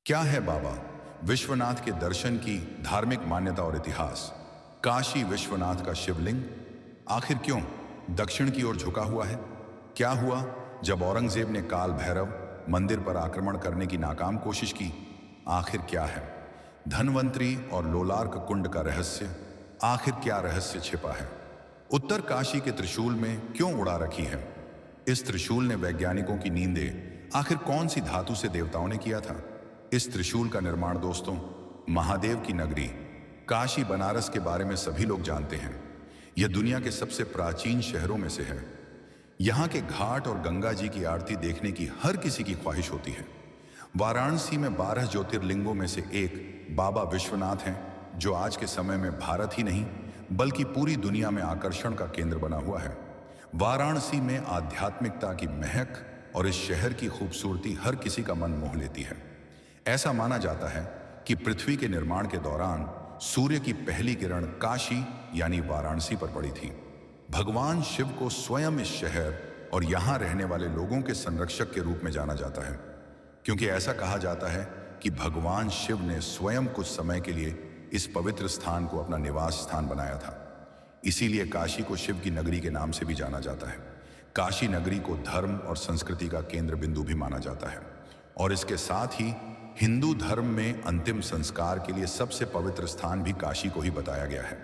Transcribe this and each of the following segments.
क्या है बाबा विश्वनाथ के दर्शन की धार्मिक मान्यता और इतिहास? काशी विश्वनाथ का शिवलिंग आखिर क्यों दक्षिण की ओर झुका हुआ है? क्या हुआ जब औरंगजेब ने काल भैरव मंदिर पर आक्रमण करने की नाकाम कोशिश की? आखिर क्या है धन्वंतरी और लोलार्क कुंड का रहस्य? आखिर क्या रहस्य छिपा है उत्तर काशी के त्रिशूल में क्यों उड़ा रखी है? इस त्रिशूल ने वैज्ञानिकों की नींदें आखिर कौन सी धातु से देवताओं ने किया था? इस त्रिशूल का निर्माण दोस्तों महादेव की नगरी काशी बनारस के बारे में सभी लोग जानते हैं। यह दुनिया के सबसे प्राचीन शहरों में से है। यहाँ के घाट और गंगा जी की आरती देखने की हर किसी की ख्वाहिश होती है। वाराणसी में 12 ज्योतिर्लिंगों में से एक बाबा विश्वनाथ हैं, जो आज के समय में भारत ही नहीं बल्कि पूरी दुनिया में आकर्षण का केंद्र बना हुआ है। वाराणसी में आध्यात्मिकता की महक और इस शहर की खूबसूरती हर किसी का मन मोह लेती है। ऐसा माना जाता है कि पृथ्वी के निर्माण के दौरान सूर्य की पहली किरण काशी यानी वाराणसी पर पड़ी थी। भगवान शिव को स्वयं इस शहर और यहाँ रहने वाले लोगों के संरक्षक के रूप में जाना जाता है, क्योंकि ऐसा कहा जाता है कि भगवान शिव ने स्वयं कुछ समय के लिए इस पवित्र स्थान को अपना निवास स्थान बनाया था। इसीलिए काशी को शिव की नगरी के नाम से भी जाना जाता है। काशी नगरी को धर्म और संस्कृति का केंद्र बिंदु भी माना जाता है और इसके साथ ही हिंदू धर्म में अंतिम संस्कार के लिए सबसे पवित्र स्थान भी काशी को ही बताया गया है।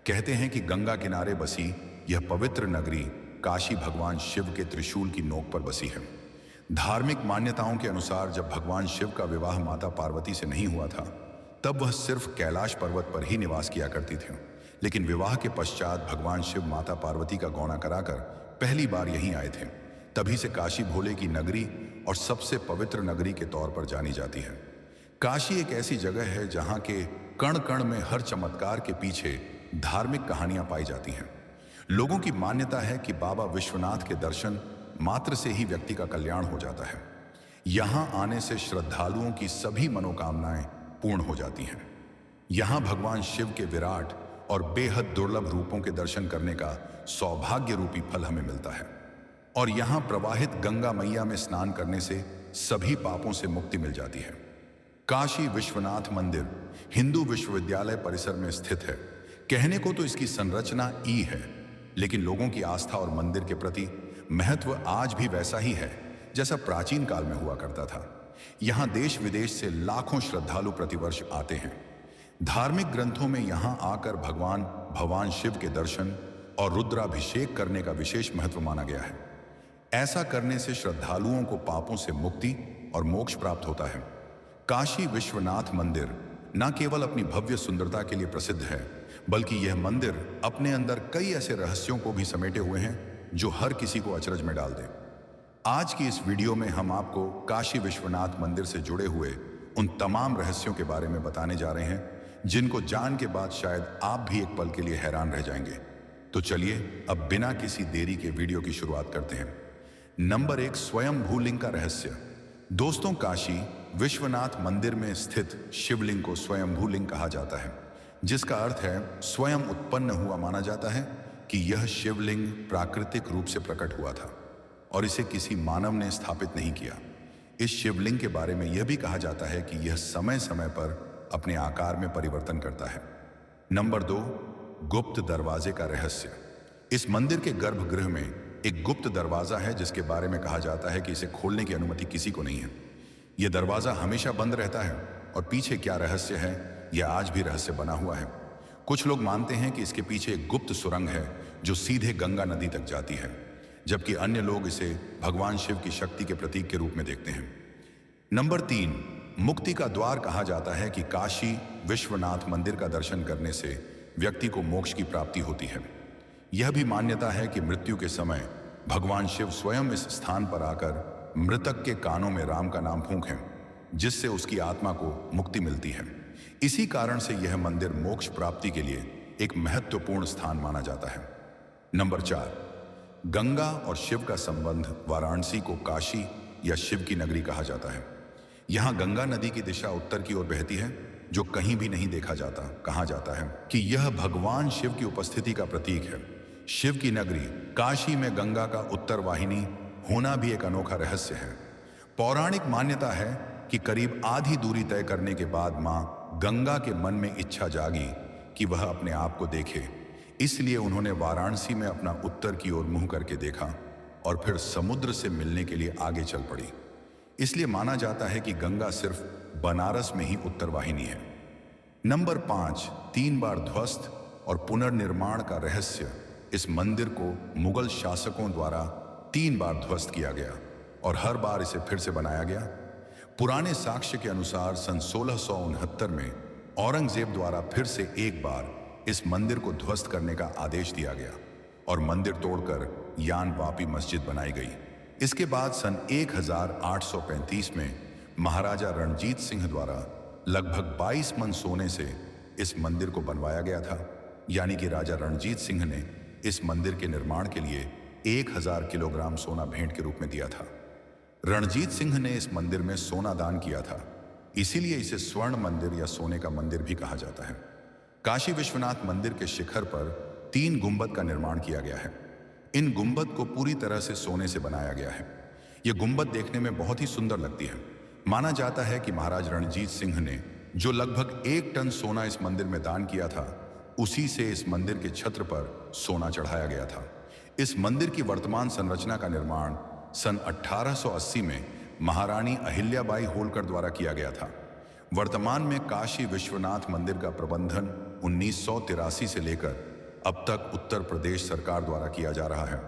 कहते हैं कि गंगा किनारे बसी यह पवित्र नगरी काशी भगवान शिव के त्रिशूल की नोक पर बसी है। धार्मिक मान्यताओं के अनुसार जब भगवान शिव का विवाह माता पार्वती से नहीं हुआ था, तब वह सिर्फ कैलाश पर्वत पर ही निवास किया करती थी। लेकिन विवाह के पश्चात भगवान शिव माता पार्वती का गौना कराकर पहली बार यहीं आए थे। तभी से काशी भोले की नगरी और सबसे पवित्र नगरी के तौर पर जानी जाती है। काशी एक ऐसी जगह है जहां के कण कण में हर चमत्कार के पीछे धार्मिक कहानियां पाई जाती हैं। लोगों की मान्यता है कि बाबा विश्वनाथ के दर्शन मात्र से ही व्यक्ति का कल्याण हो जाता है। यहां आने से श्रद्धालुओं की सभी मनोकामनाएं पूर्ण हो जाती हैं। यहां भगवान शिव के विराट और बेहद दुर्लभ रूपों के दर्शन करने का सौभाग्य रूपी फल हमें मिलता है और यहां प्रवाहित गंगा मैया में स्नान करने से सभी पापों से मुक्ति मिल जाती है। काशी विश्वनाथ मंदिर हिंदू विश्वविद्यालय परिसर में स्थित है। कहने को तो इसकी संरचना ई है, लेकिन लोगों की आस्था और मंदिर के प्रति महत्व आज भी वैसा ही है जैसा प्राचीन काल में हुआ करता था। यहां देश विदेश से लाखों श्रद्धालु प्रतिवर्ष आते हैं। धार्मिक ग्रंथों में यहां आकर भगवान शिव के दर्शन और रुद्राभिषेक करने का विशेष महत्व माना गया है। ऐसा करने से श्रद्धालुओं को पापों से मुक्ति और मोक्ष प्राप्त होता है। काशी विश्वनाथ मंदिर न केवल अपनी भव्य सुंदरता के लिए प्रसिद्ध है, बल्कि यह मंदिर अपने अंदर कई ऐसे रहस्यों को भी समेटे हुए हैं जो हर किसी को अचरज में डाल दे। आज की इस वीडियो में हम आपको काशी विश्वनाथ मंदिर से जुड़े हुए उन तमाम रहस्यों के बारे में बताने जा रहे हैं जिनको जान के बाद शायद आप भी एक पल के लिए हैरान रह जाएंगे। तो चलिए अब बिना किसी देरी के वीडियो की शुरुआत करते हैं। नंबर 1, स्वयं भूलिंग का रहस्य। दोस्तों, काशी विश्वनाथ मंदिर में स्थित शिवलिंग को स्वयं भूलिंग कहा जाता है, जिसका अर्थ है स्वयं उत्पन्न हुआ। माना जाता है कि यह शिवलिंग प्राकृतिक रूप से प्रकट हुआ था और इसे किसी मानव ने स्थापित नहीं किया। इस शिवलिंग के बारे में यह भी कहा जाता है कि यह समय समय पर अपने आकार में परिवर्तन करता है। नंबर 2, गुप्त दरवाजे का रहस्य। इस मंदिर के गर्भगृह में एक गुप्त दरवाजा है जिसके बारे में कहा जाता है कि इसे खोलने की अनुमति किसी को नहीं है। यह दरवाजा हमेशा बंद रहता है और पीछे क्या रहस्य है यह आज भी रहस्य बना हुआ है। कुछ लोग मानते हैं कि इसके पीछे एक गुप्त सुरंग है जो सीधे गंगा नदी तक जाती है, जबकि अन्य लोग इसे भगवान शिव की शक्ति के प्रतीक के रूप में देखते हैं। नंबर 3, मुक्ति का द्वार। कहा जाता है कि काशी विश्वनाथ मंदिर का दर्शन करने से व्यक्ति को मोक्ष की प्राप्ति होती है। यह भी मान्यता है कि मृत्यु के समय भगवान शिव स्वयं इस स्थान पर आकर मृतक के कानों में राम का नाम फूंकें, जिससे उसकी आत्मा को मुक्ति मिलती है। इसी कारण से यह मंदिर मोक्ष प्राप्ति के लिए एक महत्वपूर्ण स्थान माना जाता है। नंबर 4, गंगा और शिव का संबंध। वाराणसी को काशी या शिव की नगरी कहा जाता है। यहाँ गंगा नदी की दिशा उत्तर की ओर बहती है, जो कहीं भी नहीं देखा जाता। कहा जाता है कि यह भगवान शिव की उपस्थिति का प्रतीक है। शिव की नगरी काशी में गंगा का उत्तर वाहिनी होना भी एक अनोखा रहस्य है। पौराणिक मान्यता है कि करीब आधी दूरी तय करने के बाद मां गंगा के मन में इच्छा जागी कि वह अपने आप को देखे। इसलिए उन्होंने वाराणसी में अपना उत्तर की ओर मुंह करके देखा और फिर समुद्र से मिलने के लिए आगे चल पड़ी। इसलिए माना जाता है कि गंगा सिर्फ बनारस में ही उत्तरवाहिनी है। नंबर 5, 3 बार ध्वस्त और पुनर्निर्माण का रहस्य। इस मंदिर को मुगल शासकों द्वारा 3 बार ध्वस्त किया गया और हर बार इसे फिर से बनाया गया। पुराने साक्ष्य के अनुसार सन 1669 में औरंगजेब द्वारा फिर से एक बार इस मंदिर को ध्वस्त करने का आदेश दिया गया और मंदिर तोड़कर यान वापी मस्जिद बनाई गई। इसके बाद सन 1835 में महाराजा रणजीत सिंह द्वारा लगभग 22 मन सोने से इस मंदिर को बनवाया गया था। यानी कि राजा रणजीत सिंह ने इस मंदिर के निर्माण के लिए 1000 किलोग्राम सोना भेंट के रूप में दिया था। रणजीत सिंह ने इस मंदिर में सोना दान किया था, इसीलिए इसे स्वर्ण मंदिर या सोने का मंदिर भी कहा जाता है। काशी विश्वनाथ मंदिर के शिखर पर 3 गुंबद का निर्माण किया गया है। इन गुंबद को पूरी तरह से सोने से बनाया गया है। ये गुंबद देखने में बहुत ही सुंदर लगती है। माना जाता है कि महाराज रणजीत सिंह ने जो लगभग 1 टन सोना इस मंदिर में दान किया था, उसी से इस मंदिर के छत्र पर सोना चढ़ाया गया था। इस मंदिर की वर्तमान संरचना का निर्माण सन 1880 में महारानी अहिल्याबाई होलकर द्वारा किया गया था। वर्तमान में काशी विश्वनाथ मंदिर का प्रबंधन 1983 से लेकर अब तक उत्तर प्रदेश सरकार द्वारा किया जा रहा है।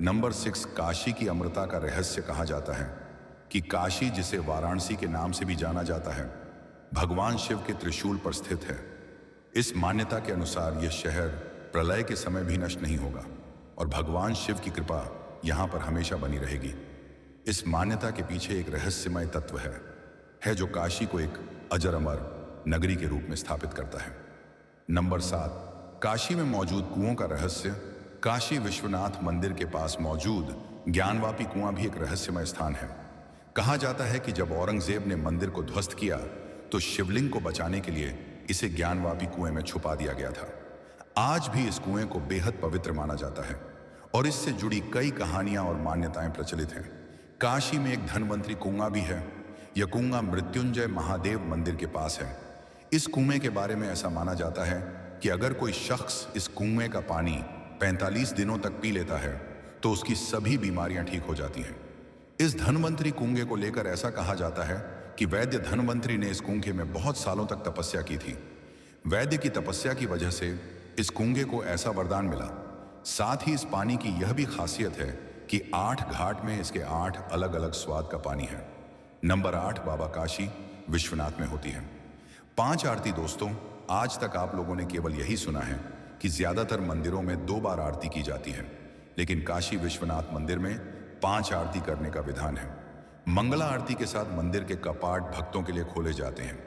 नंबर 6, काशी की अमरता का रहस्य। कहा जाता है कि काशी, जिसे वाराणसी के नाम से भी जाना जाता है, भगवान शिव के त्रिशूल पर स्थित है। इस मान्यता के अनुसार यह शहर प्रलय के समय भी नष्ट नहीं होगा और भगवान शिव की कृपा यहाँ पर हमेशा बनी रहेगी। इस मान्यता के पीछे एक रहस्यमय तत्व है जो काशी को एक अजर अमर नगरी के रूप में स्थापित करता है। नंबर 7, काशी में मौजूद कुओं का रहस्य। काशी विश्वनाथ मंदिर के पास मौजूद ज्ञानवापी कुआं भी एक रहस्यमय स्थान है। कहा जाता है कि जब औरंगजेब ने मंदिर को ध्वस्त किया तो शिवलिंग को बचाने के लिए इसे ज्ञानवापी कुएं में छुपा दिया गया था। आज भी इस कुएं को बेहद पवित्र माना जाता है और इससे जुड़ी कई कहानियां और मान्यताएं प्रचलित हैं। काशी में एक धनवंतरी कुआं भी है। यह कुआं मृत्युंजय महादेव मंदिर के पास है। इस कुएं के बारे में ऐसा माना जाता है कि अगर कोई शख्स इस कुएं का पानी 45 दिनों तक पी लेता है तो उसकी सभी बीमारियां ठीक हो जाती हैं। इस धनवंतरी कुएं को लेकर ऐसा कहा जाता है कि वैद्य धनवंतरी ने इस कुएं में बहुत सालों तक तपस्या की थी। वैद्य की तपस्या की वजह से इस कुएं को ऐसा वरदान मिला। साथ ही इस पानी की यह भी खासियत है कि 8 घाट में इसके 8 अलग अलग स्वाद का पानी है। नंबर 8, बाबा काशी विश्वनाथ में होती है 5 आरती। दोस्तों, आज तक आप लोगों ने केवल यही सुना है कि ज्यादातर मंदिरों में 2 बार आरती की जाती है, लेकिन काशी विश्वनाथ मंदिर में 5 आरती करने का विधान है। मंगला आरती के साथ मंदिर के कपाट भक्तों के लिए खोले जाते हैं।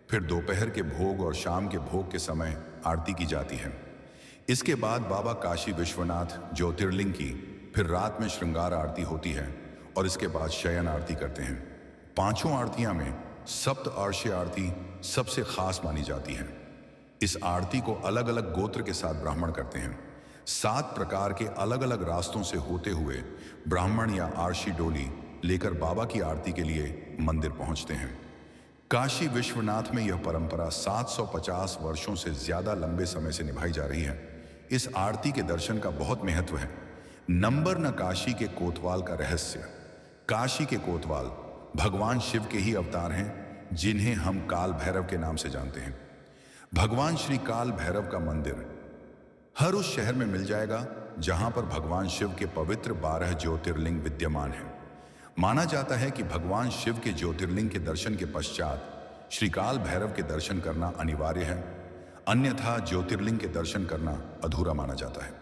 फिर दोपहर के भोग और शाम के भोग के समय आरती की जाती है। इसके बाद बाबा काशी विश्वनाथ ज्योतिर्लिंग की फिर रात में श्रृंगार आरती होती है और इसके बाद शयन आरती करते हैं। 5 आरतियां में सप्त अर्श्य आरती सबसे खास मानी जाती है। इस आरती को अलग अलग गोत्र के साथ ब्राह्मण करते हैं। 7 प्रकार के अलग अलग रास्तों से होते हुए ब्राह्मण या आरशी डोली लेकर बाबा की आरती के लिए मंदिर पहुंचते हैं। काशी विश्वनाथ में यह परंपरा 750 वर्षों से ज्यादा लंबे समय से निभाई जा रही है। इस आरती के दर्शन का बहुत महत्व है। नंबर 9, काशी के कोतवाल का रहस्य। काशी के कोतवाल भगवान शिव के ही अवतार हैं, जिन्हें हम काल भैरव के नाम से जानते हैं। भगवान श्री काल भैरव का मंदिर हर उस शहर में मिल जाएगा जहां पर भगवान शिव के पवित्र 12 ज्योतिर्लिंग विद्यमान हैं। माना जाता है कि भगवान शिव के ज्योतिर्लिंग के दर्शन के पश्चात श्री काल भैरव के दर्शन करना अनिवार्य है, अन्यथा ज्योतिर्लिंग के दर्शन करना अधूरा माना जाता है।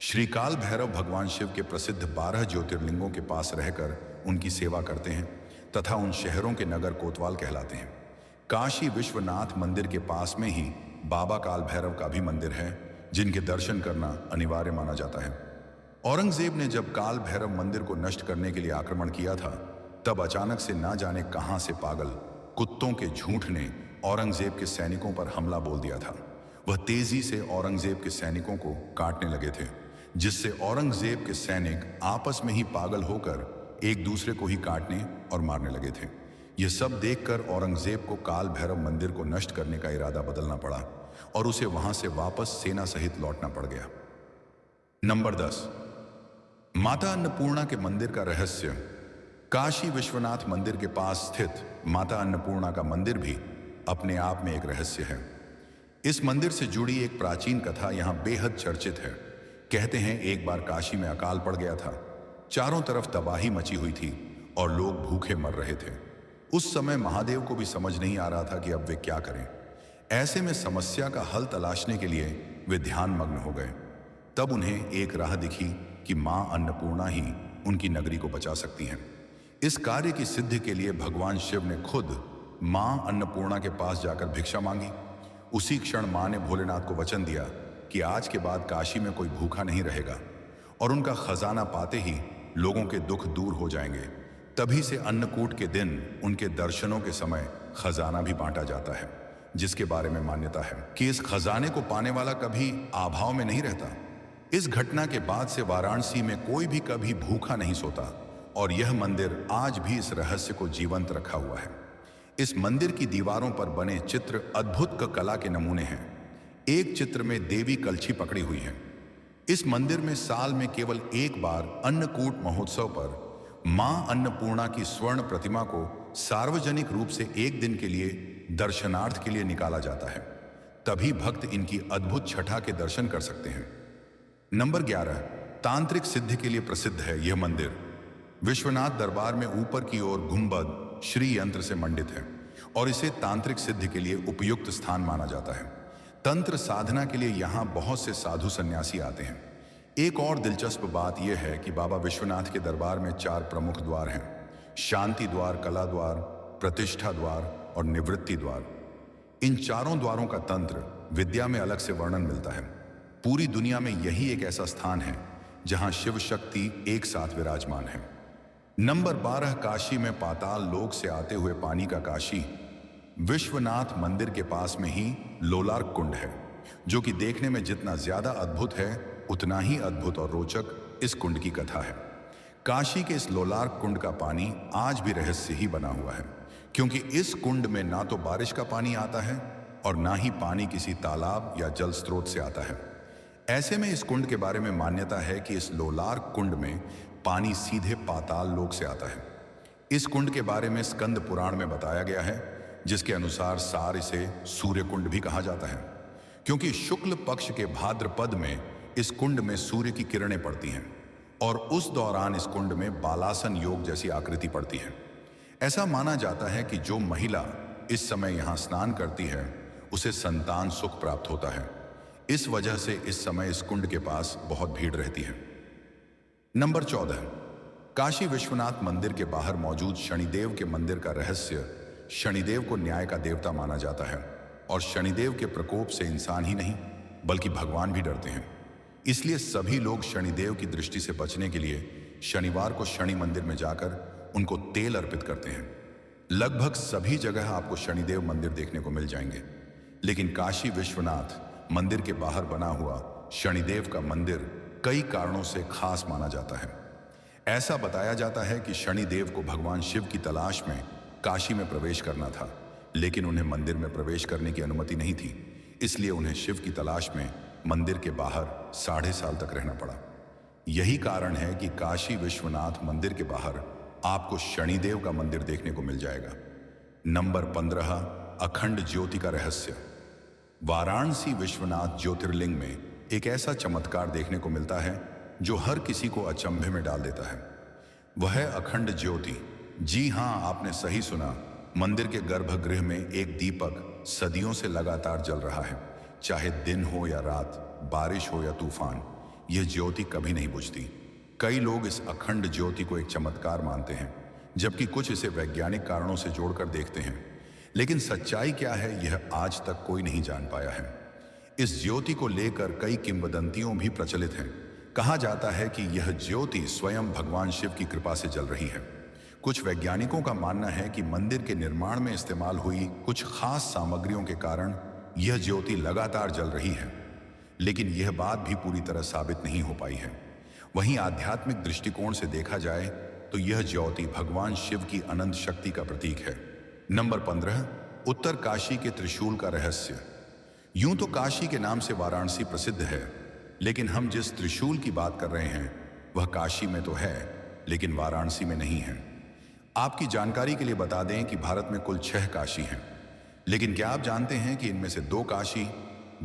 श्री काल भैरव भगवान शिव के प्रसिद्ध 12 ज्योतिर्लिंगों के पास रहकर उनकी सेवा करते हैं तथा उन शहरों के नगर कोतवाल कहलाते हैं। काशी विश्वनाथ मंदिर के पास में ही बाबा काल भैरव का भी मंदिर है, जिनके दर्शन करना अनिवार्य माना जाता है। औरंगजेब ने जब काल भैरव मंदिर को नष्ट करने के लिए आक्रमण किया था, तब अचानक से ना जाने कहां से पागल कुत्तों के झूठ ने औरंगजेब के सैनिकों पर हमला बोल दिया था। वह तेजी से औरंगजेब के सैनिकों को काटने लगे थे, जिससे औरंगजेब के सैनिक आपस में ही पागल होकर एक दूसरे को ही काटने और मारने लगे थे। यह सब देखकर औरंगजेब को काल भैरव मंदिर को नष्ट करने का इरादा बदलना पड़ा और उसे वहां से वापस सेना सहित लौटना पड़ गया। नंबर 10, माता अन्नपूर्णा के मंदिर का रहस्य। काशी विश्वनाथ मंदिर के पास स्थित माता अन्नपूर्णा का मंदिर भी अपने आप में एक रहस्य है। इस मंदिर से जुड़ी एक प्राचीन कथा यहां बेहद चर्चित है। कहते हैं एक बार काशी में अकाल पड़ गया था, चारों तरफ तबाही मची हुई थी और लोग भूखे मर रहे थे। उस समय महादेव को भी समझ नहीं आ रहा था कि अब वे क्या करें। ऐसे में समस्या का हल तलाशने के लिए वे ध्यान मग्न हो गए। तब उन्हें एक राह दिखी कि मां अन्नपूर्णा ही उनकी नगरी को बचा सकती हैं। इस कार्य की सिद्धि के लिए भगवान शिव ने खुद मां अन्नपूर्णा के पास जाकर भिक्षा मांगी। उसी क्षण मां ने भोलेनाथ को वचन दिया कि आज के बाद काशी में कोई भूखा नहीं रहेगा और उनका खजाना पाते ही लोगों के दुख दूर हो जाएंगे। तभी से अन्नकूट के दिन उनके दर्शनों के समय खजाना भी बांटा जाता है, जिसके बारे में मान्यता है कि इस खजाने को पाने वाला कभी अभाव में नहीं रहता। इस घटना के बाद से वाराणसी में कोई भी कभी भूखा नहीं सोता और यह मंदिर आज भी इस रहस्य को जीवंत रखा हुआ है। इस मंदिर की दीवारों पर बने चित्र अद्भुत कला के नमूने हैं। एक चित्र में देवी कलछी पकड़ी हुई है। इस मंदिर में साल में केवल एक बार अन्नकूट महोत्सव पर मां अन्नपूर्णा की स्वर्ण प्रतिमा को सार्वजनिक रूप से एक दिन के लिए दर्शनार्थ के लिए निकाला जाता है। तभी भक्त इनकी अद्भुत छठा के दर्शन कर सकते हैं। नंबर 11, तांत्रिक सिद्धि के लिए प्रसिद्ध है यह मंदिर। विश्वनाथ दरबार में ऊपर की ओर गुंबद श्री यंत्र से मंडित है और इसे तांत्रिक सिद्धि के लिए उपयुक्त स्थान माना जाता है। तंत्र साधना के लिए यहाँ बहुत से साधु सन्यासी आते हैं। एक और दिलचस्प बात यह है कि बाबा विश्वनाथ के दरबार में 4 प्रमुख द्वार हैं: शांति द्वार, कला द्वार, प्रतिष्ठा द्वार और निवृत्ति द्वार। इन चारों द्वारों का तंत्र विद्या में अलग से वर्णन मिलता है। पूरी दुनिया में यही एक ऐसा स्थान है जहां शिव शक्ति एक साथ विराजमान है। नंबर 12, काशी में पाताल लोक से आते हुए पानी का काशी। विश्वनाथ मंदिर के पास में ही लोलार्क कुंड है, जो कि देखने में जितना ज्यादा अद्भुत है उतना ही अद्भुत और रोचक इस कुंड की कथा है। काशी के इस लोलार्क कुंड का पानी आज भी रहस्य ही बना हुआ है, क्योंकि इस कुंड में ना तो बारिश का पानी आता है और ना ही पानी किसी तालाब या जल स्रोत से आता है। ऐसे में इस कुंड के बारे में मान्यता है कि इस लोलार्क कुंड में पानी सीधे पाताल लोक से आता है। इस कुंड के बारे में स्कंद पुराण में बताया गया है, जिसके अनुसार सार इसे सूर्य कुंड भी कहा जाता है, क्योंकि शुक्ल पक्ष के भाद्रपद में इस कुंड में सूर्य की किरणें पड़ती हैं और उस दौरान इस कुंड में बालासन योग जैसी आकृति पड़ती है। ऐसा माना जाता है कि जो महिला इस समय यहाँ स्नान करती है उसे संतान सुख प्राप्त होता है। इस वजह से इस समय इस कुंड के पास बहुत भीड़ रहती है। नंबर 14, काशी विश्वनाथ मंदिर के बाहर मौजूद शनिदेव के मंदिर का रहस्य। शनिदेव को न्याय का देवता माना जाता है और शनिदेव के प्रकोप से इंसान ही नहीं बल्कि भगवान भी डरते हैं। इसलिए सभी लोग शनिदेव की दृष्टि से बचने के लिए शनिवार को शनि मंदिर में जाकर उनको तेल अर्पित करते हैं। लगभग सभी जगह आपको शनिदेव मंदिर देखने को मिल जाएंगे, लेकिन काशी विश्वनाथ मंदिर के बाहर बना हुआ शनिदेव का मंदिर कई कारणों से खास माना जाता है। ऐसा बताया जाता है कि शनिदेव को भगवान शिव की तलाश में काशी में प्रवेश करना था, लेकिन उन्हें मंदिर में प्रवेश करने की अनुमति नहीं थी। इसलिए उन्हें शिव की तलाश में मंदिर के बाहर 6.5 साल तक रहना पड़ा। यही कारण है कि काशी विश्वनाथ मंदिर के बाहर आपको शनिदेव का मंदिर देखने को मिल जाएगा। नंबर 15, अखंड ज्योति का रहस्य। वाराणसी विश्वनाथ ज्योतिर्लिंग में एक ऐसा चमत्कार देखने को मिलता है जो हर किसी को अचंभे में डाल देता है। वह है अखंड ज्योति। जी हां, आपने सही सुना। मंदिर के गर्भगृह में एक दीपक सदियों से लगातार जल रहा है। चाहे दिन हो या रात, बारिश हो या तूफान, यह ज्योति कभी नहीं बुझती। कई लोग इस अखंड ज्योति को एक चमत्कार मानते हैं, जबकि कुछ इसे वैज्ञानिक कारणों से जोड़कर देखते हैं। लेकिन सच्चाई क्या है यह आज तक कोई नहीं जान पाया है। इस ज्योति को लेकर कई किंवदंतियों भी प्रचलित हैं। कहा जाता है कि यह ज्योति स्वयं भगवान शिव की कृपा से जल रही है। कुछ वैज्ञानिकों का मानना है कि मंदिर के निर्माण में इस्तेमाल हुई कुछ खास सामग्रियों के कारण यह ज्योति लगातार जल रही है, लेकिन यह बात भी पूरी तरह साबित नहीं हो पाई है। वहीं आध्यात्मिक दृष्टिकोण से देखा जाए तो यह ज्योति भगवान शिव की अनंत शक्ति का प्रतीक है। नंबर 15, उत्तर काशी के त्रिशूल का रहस्य। यूं तो काशी के नाम से वाराणसी प्रसिद्ध है, लेकिन हम जिस त्रिशूल की बात कर रहे हैं वह काशी में तो है, लेकिन वाराणसी में नहीं है। आपकी जानकारी के लिए बता दें कि भारत में कुल 6 काशी हैं, लेकिन क्या आप जानते हैं कि इनमें से 2 काशी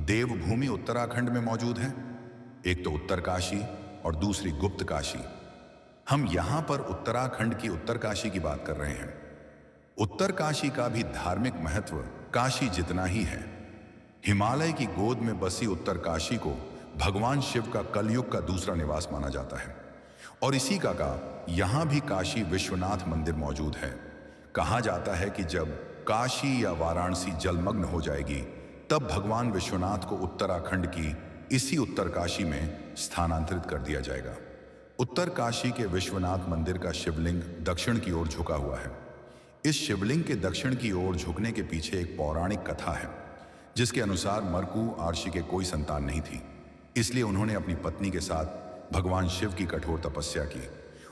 देवभूमि उत्तराखंड में मौजूद हैं? एक तो उत्तर काशी और दूसरी गुप्त काशी। हम यहां पर उत्तराखंड की उत्तर काशी की बात कर रहे हैं। उत्तर काशी का भी धार्मिक महत्व काशी जितना ही है। हिमालय की गोद में बसी उत्तर काशी को भगवान शिव का कलयुग का दूसरा निवास माना जाता है, और इसी का यहां भी काशी विश्वनाथ मंदिर मौजूद है। कहा जाता है कि जब काशी या वाराणसी जलमग्न हो जाएगी, तब भगवान विश्वनाथ को उत्तराखंड की इसी उत्तर काशी में स्थानांतरित कर दिया जाएगा। उत्तर काशी के विश्वनाथ मंदिर का शिवलिंग दक्षिण की ओर झुका हुआ है। इस शिवलिंग के दक्षिण की ओर झुकने के पीछे एक पौराणिक कथा है, जिसके अनुसार मरकू आर्षि के कोई संतान नहीं थी, इसलिए उन्होंने अपनी पत्नी के साथ भगवान शिव की कठोर तपस्या की।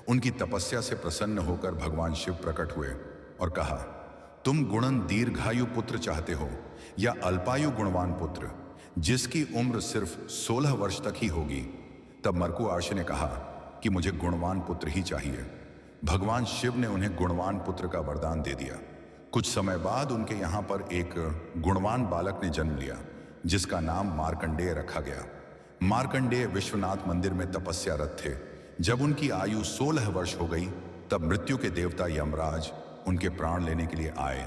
उनकी तपस्या से प्रसन्न होकर भगवान शिव प्रकट हुए और कहा, तुम गुणन दीर्घायु पुत्र चाहते हो या अल्पायु गुणवान पुत्र, जिसकी उम्र सिर्फ 16 वर्ष तक ही होगी? तब मरकू आर्षि ने कहा कि मुझे गुणवान पुत्र ही चाहिए। भगवान शिव ने उन्हें गुणवान पुत्र का वरदान दे दिया। कुछ समय बाद उनके यहाँ पर एक गुणवान बालक ने जन्म लिया, जिसका नाम मार्कंडेय रखा गया। मार्कंडेय विश्वनाथ मंदिर में तपस्यारत थे। जब उनकी आयु 16 वर्ष हो गई, तब मृत्यु के देवता यमराज उनके प्राण लेने के लिए आए।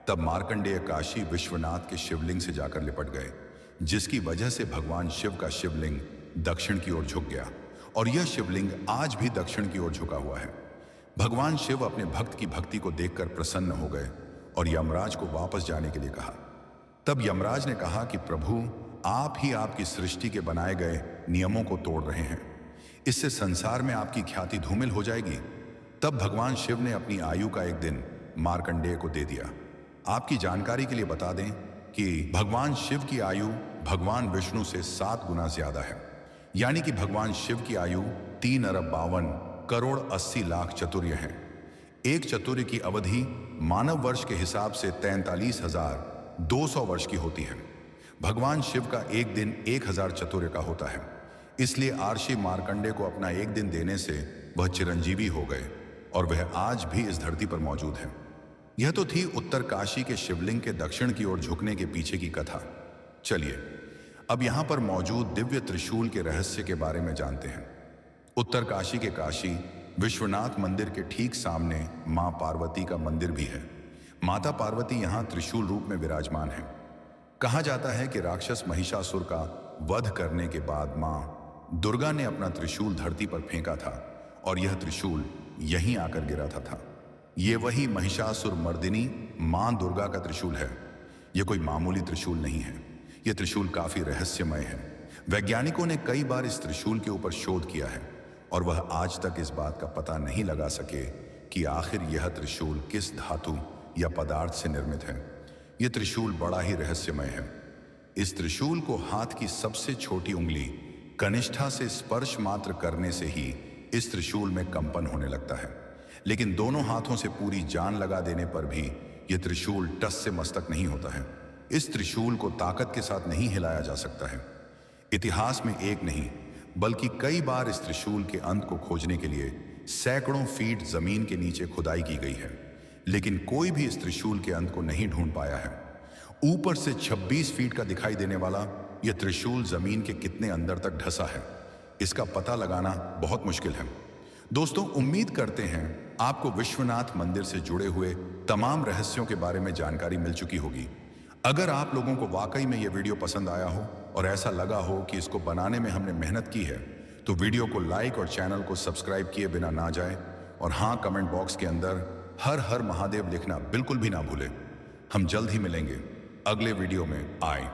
तब मार्कंडेय काशी विश्वनाथ के शिवलिंग से जाकर लिपट गए, जिसकी वजह से भगवान शिव का शिवलिंग दक्षिण की ओर झुक गया, और यह शिवलिंग आज भी दक्षिण की ओर झुका हुआ है। भगवान शिव अपने भक्त की भक्ति को देखकर प्रसन्न हो गए और यमराज को वापस जाने के लिए कहा। तब यमराज ने कहा कि प्रभु, आप ही आपकी सृष्टि के बनाए गए नियमों को तोड़ रहे हैं, इससे संसार में आपकी ख्याति धूमिल हो जाएगी। तब भगवान शिव ने अपनी आयु का एक दिन मार्कंडेय को दे दिया। आपकी जानकारी के लिए बता दें कि भगवान शिव की आयु भगवान विष्णु से 7 गुना ज्यादा है, यानी कि भगवान शिव की आयु 3 अरब 52 करोड़ 80 लाख चतुर्य है। एक चतुर्य की अवधि मानव वर्ष के हिसाब से 43,200 वर्ष की होती है। भगवान शिव का एक दिन 1000 चतुर्य का होता है, इसलिए आर्षि मार्कंडेय को अपना एक दिन देने से वह चिरंजीवी हो गए, और वह आज भी इस धरती पर मौजूद है। यह तो थी उत्तर काशी के शिवलिंग के दक्षिण की ओर झुकने के पीछे की कथा। चलिए अब यहां पर मौजूद दिव्य त्रिशूल के रहस्य के बारे में जानते हैं। उत्तर काशी के काशी विश्वनाथ मंदिर के ठीक सामने मां पार्वती का मंदिर भी है। माता पार्वती यहां त्रिशूल रूप में विराजमान है। कहा जाता है कि राक्षस महिषासुर का वध करने के बाद मां दुर्गा ने अपना त्रिशूल धरती पर फेंका था, और यह त्रिशूल यहीं आकर गिरा था। ये वही महिषासुर मर्दिनी मां दुर्गा का त्रिशूल है। यह कोई मामूली त्रिशूल नहीं है। यह त्रिशूल काफी रहस्यमय है। वैज्ञानिकों ने कई बार इस त्रिशूल के ऊपर शोध किया है, और वह आज तक इस बात का पता नहीं लगा सके कि आखिर यह त्रिशूल किस धातु या पदार्थ से निर्मित है। यह त्रिशूल बड़ा ही रहस्यमय है। इस त्रिशूल को हाथ की सबसे छोटी उंगली कनिष्ठा से स्पर्श मात्र करने से ही इस त्रिशूल में कंपन होने लगता है, लेकिन दोनों हाथों से पूरी जान लगा देने पर भी यह त्रिशूल टस से मस्तक नहीं होता है। इस त्रिशूल को ताकत के साथ नहीं हिलाया जा सकता है। इतिहास में एक नहीं बल्कि कई बार इस त्रिशूल के अंत को खोजने के लिए सैकड़ों फीट जमीन के नीचे खुदाई की गई है, लेकिन कोई भी इस त्रिशूल के अंत को नहीं ढूंढ पाया है। ऊपर से 26 फीट का दिखाई देने वाला यह त्रिशूल जमीन के कितने अंदर तक ढसा है, इसका पता लगाना बहुत मुश्किल है। दोस्तों, उम्मीद करते हैं आपको विश्वनाथ मंदिर से जुड़े हुए तमाम रहस्यों के बारे में जानकारी मिल चुकी होगी। अगर आप लोगों को वाकई में यह वीडियो पसंद आया हो और ऐसा लगा हो कि इसको बनाने में हमने मेहनत की है, तो वीडियो को लाइक और चैनल को सब्सक्राइब किए बिना ना जाए, और हाँ, कमेंट बॉक्स के अंदर हर हर महादेव लिखना बिल्कुल भी ना भूलें। हम जल्द ही मिलेंगे अगले वीडियो में। आए।